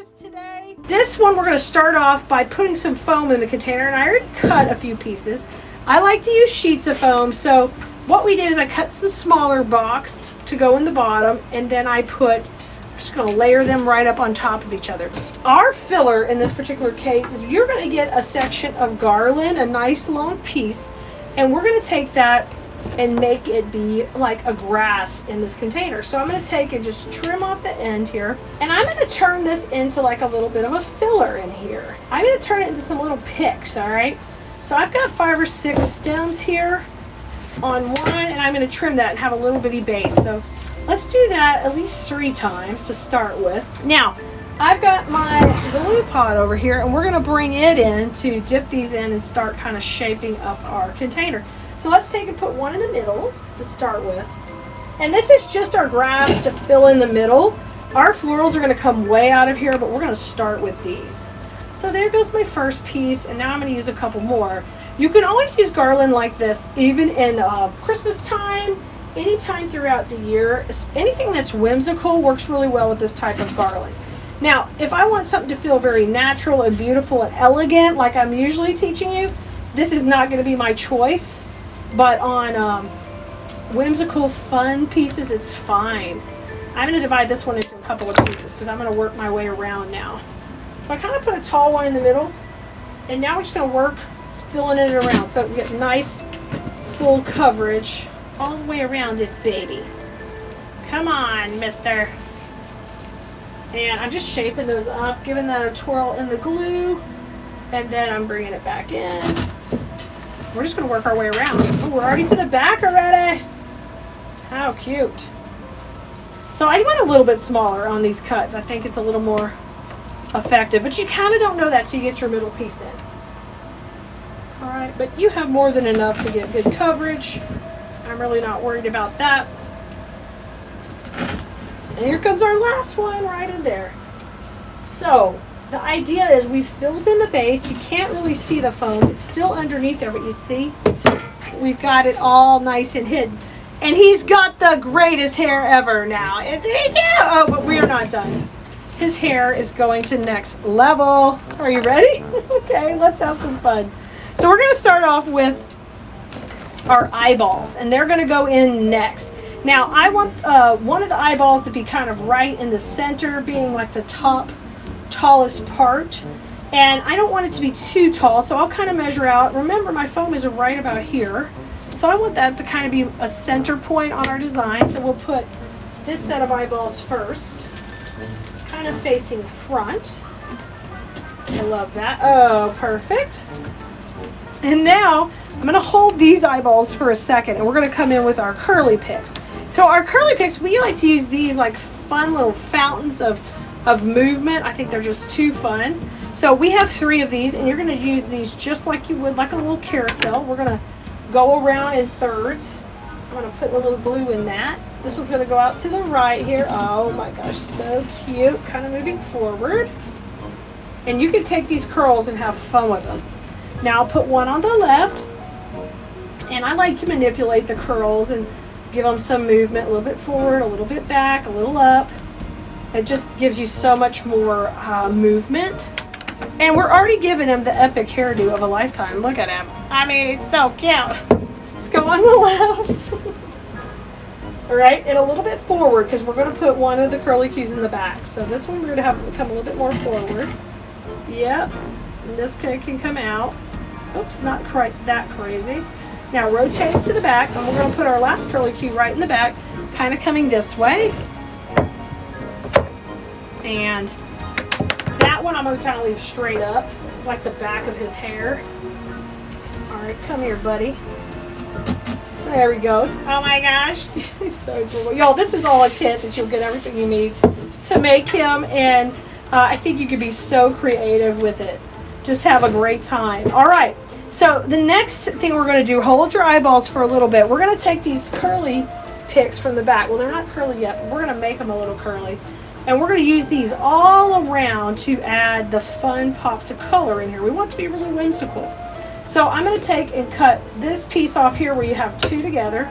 this today. This one we're going to start off by putting some foam in the container, and I already cut a few pieces. I like to use sheets of foam, so what we did is I cut some smaller blocks to go in the bottom, and then I'm just going to layer them right up on top of each other. Our filler in this particular case is you're going to get a section of garland, a nice long piece, and we're going to take that and make it be like a grass in this container. So I'm going to take and just trim off the end here, and I'm going to turn this into like a little bit of a filler in here. I'm going to turn it into some little picks, all right? So I've got 5 or 6 stems here on one, and I'm going to trim that and have a little bitty base. So let's do that at least 3 times to start with. Now, I've got my glue pot over here, and we're going to bring it in to dip these in and start kind of shaping up our container. So let's take and put one in the middle to start with. And this is just our grass to fill in the middle. Our florals are going to come way out of here, but we're going to start with these. So there goes my first piece, and now I'm going to use a couple more. You can always use garland like this, even in Christmas time, anytime throughout the year. Anything that's whimsical works really well with this type of garland. Now, if I want something to feel very natural and beautiful and elegant, like I'm usually teaching you, this is not going to be my choice. But on whimsical, fun pieces, it's fine. I'm going to divide this one into a couple of pieces because I'm going to work my way around now. So I kind of put a tall one in the middle, and now we're just going to work filling it around so we get nice, full coverage all the way around this baby. Come on, mister. And I'm just shaping those up, giving that a twirl in the glue, and then I'm bringing it back in. We're just going to work our way around. Oh, we're already to the back already. How cute. So I went a little bit smaller on these cuts. I think it's a little more effective, but you kind of don't know that till you get your middle piece in. All right, but you have more than enough to get good coverage. I'm really not worried about that. And here comes our last one right in there. So the idea is we filled in the base. You can't really see the foam. It's still underneath there, but you see we've got it all nice and hidden. And he's got the greatest hair ever now, isn't he? Oh, but we are not done. His hair is going to next level. Are you ready? Okay, let's have some fun. So we're going to start off with our eyeballs, and they're going to go in next. Now, I want one of the eyeballs to be kind of right in the center, being like the tallest part, and I don't want it to be too tall, so I'll kind of measure out. Remember, my foam is right about here, so I want that to kind of be a center point on our design. So we'll put this set of eyeballs first, kind of facing front. I love that. Oh, perfect. And now I'm going to hold these eyeballs for a second, and we're going to come in with our curly picks. So our curly picks, we like to use these like fun little fountains of movement. I think they're just too fun. So we have 3 of these, and you're going to use these just like you would like a little carousel. We're going to go around in thirds. I'm going to put a little glue in that. This one's going to go out to the right here. Oh my gosh, so cute. Kind of moving forward. And you can take these curls and have fun with them. Now I'll put one on the left, and I like to manipulate the curls and give them some movement, a little bit forward, a little bit back, a little up. It just gives you so much more movement. And we're already giving him the epic hairdo of a lifetime. Look at him. I mean, he's so cute. Let's go on the left. All right, and a little bit forward because we're going to put one of the curly cues in the back. So this one we're going to have it come a little bit more forward. Yep. And this can come out. Oops, not quite that crazy. Now rotate it to the back, and we're going to put our last curly cue right in the back, kind of coming this way. And that one I'm going to kind of leave straight up, like the back of his hair. All right, come here, buddy. There we go. Oh my gosh, he's so cool. Y'all, this is all a kit that you'll get everything you need to make him, and I think you could be so creative with it. Just have a great time. All right, so the next thing we're going to do, hold your eyeballs for a little bit. We're going to take these curly picks from the back. Well, they're not curly yet, but we're going to make them a little curly. And we're going to use these all around to add the fun pops of color in here. We want it to be really whimsical. So I'm going to take and cut this piece off here where you have 2 together.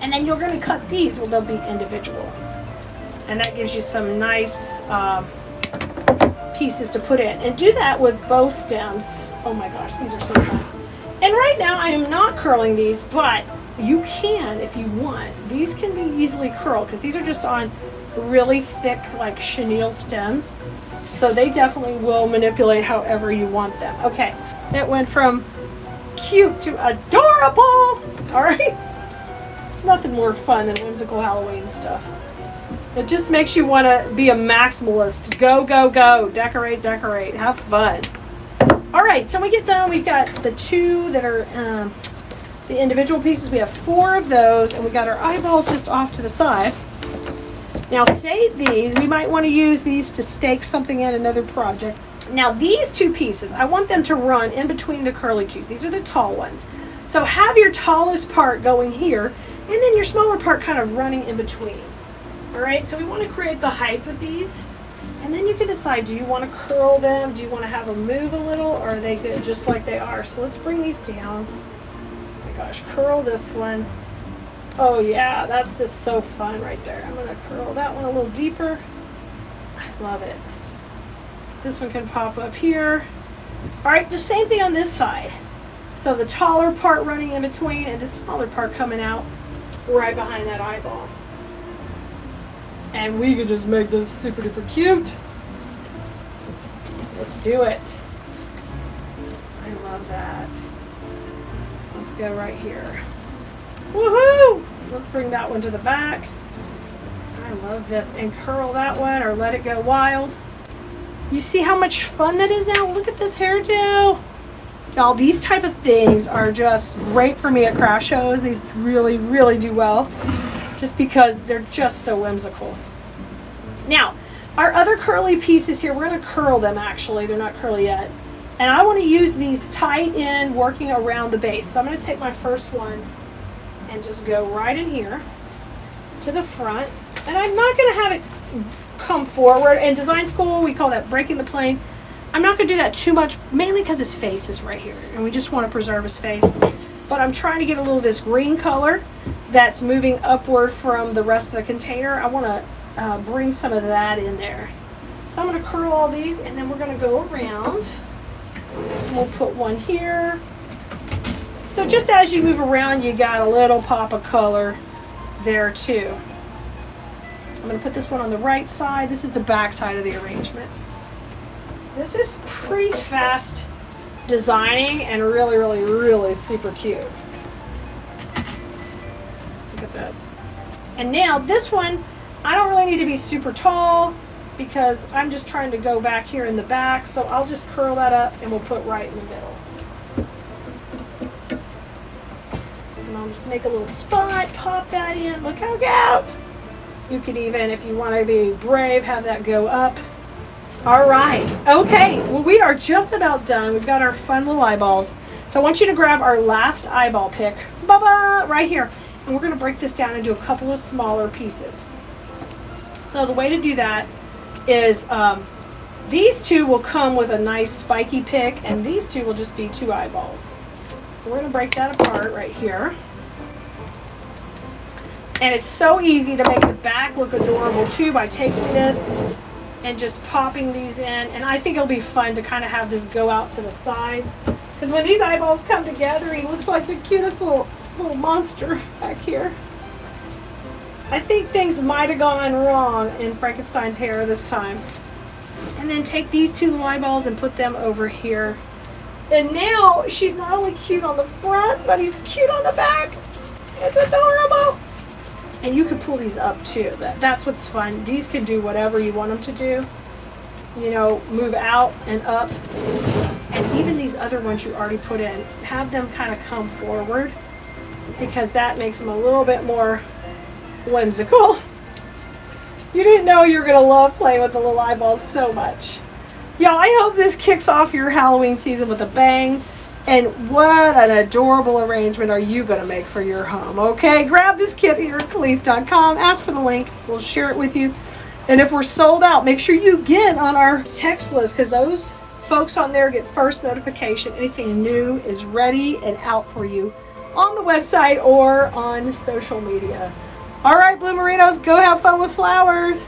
And then you're going to cut these where they'll be individual. And that gives you some nice pieces to put in. And do that with both stems. Oh my gosh, these are so fun. And right now I am not curling these, but you can if you want. These can be easily curled because these are just on really thick like chenille stems. So they definitely will manipulate however you want them. Okay, it went from cute to adorable. All right. It's nothing more fun than whimsical Halloween stuff. It just makes you want to be a maximalist. Go, go, go. Decorate, decorate. Have fun. All right, so when we get done, we've got the two that are the individual pieces. We have 4 of those, and we got our eyeballs just off to the side. Now save these. We might want to use these to stake something in another project. Now these 2 pieces, I want them to run in between the curly cues. These are the tall ones. So have your tallest part going here, and then your smaller part kind of running in between. All right, so we want to create the height with these. And then you can decide, do you want to curl them? Do you want to have them move a little? Or are they good just like they are? So let's bring these down. Oh my gosh, curl this one. Oh yeah, that's just so fun right there. I'm going to curl that one a little deeper. I love it. This one can pop up here. All right, the same thing on this side. So the taller part running in between and the smaller part coming out right behind that eyeball. And we could just make this super duper cute. Let's do it. I love that. Let's go right here. Woohoo! Let's bring that one to the back. I love this. And curl that one or let it go wild. You see how much fun that is now? Look at this hairdo. Y'all, these type of things are just great for me at craft shows. These really, really do well. Just because they're just so whimsical. Now, our other curly pieces here, we're going to curl them actually. They're not curly yet. And I want to use these tight in working around the base. So I'm going to take my first one and just go right in here to the front. And I'm not going to have it come forward. In design school, we call that breaking the plane. I'm not going to do that too much, mainly because his face is right here. And we just want to preserve his face. But I'm trying to get a little of this green color that's moving upward from the rest of the container. I want to bring some of that in there. So I'm going to curl all these, and then we're going to go around. We'll put one here. So just as you move around, you got a little pop of color there too. I'm going to put this one on the right side. This is the back side of the arrangement. This is pretty fast designing and really, really, really super cute. Look at this. And now this one, I don't really need to be super tall because I'm just trying to go back here in the back. So I'll just curl that up and we'll put right in the middle. And I'll just make a little spot, pop that in. Look how cute. You could even, if you want to be brave, have that go up. All right. Okay. Well, we are just about done. We've got our fun little eyeballs. So I want you to grab our last eyeball pick. Ba-ba! Right here. And we're going to break this down into a couple of smaller pieces. So the way to do that is these two will come with a nice spiky pick, and these two will just be 2 eyeballs. So we're going to break that apart right here. And it's so easy to make the back look adorable too by taking this and just popping these in. And I think it'll be fun to kind of have this go out to the side. Because when these eyeballs come together, he looks like the cutest little monster back here. I think things might have gone wrong in Frankenstein's hair this time. And then take these 2 little eyeballs and put them over here. And now she's not only cute on the front, but he's cute on the back. It's adorable. And you can pull these up too. That's what's fun. These can do whatever you want them to do. You know, move out and up. And even these other ones you already put in, have them kind of come forward because that makes them a little bit more whimsical. You didn't know you were going to love playing with the little eyeballs so much. Y'all, I hope this kicks off your Halloween season with a bang. And what an adorable arrangement are you going to make for your home, okay? Grab this kit here at Khalees.com. Ask for the link. We'll share it with you. And if we're sold out, make sure you get on our text list because those folks on there get first notification. Anything new is ready and out for you on the website or on social media. All right, Bloomerinos, go have fun with flowers.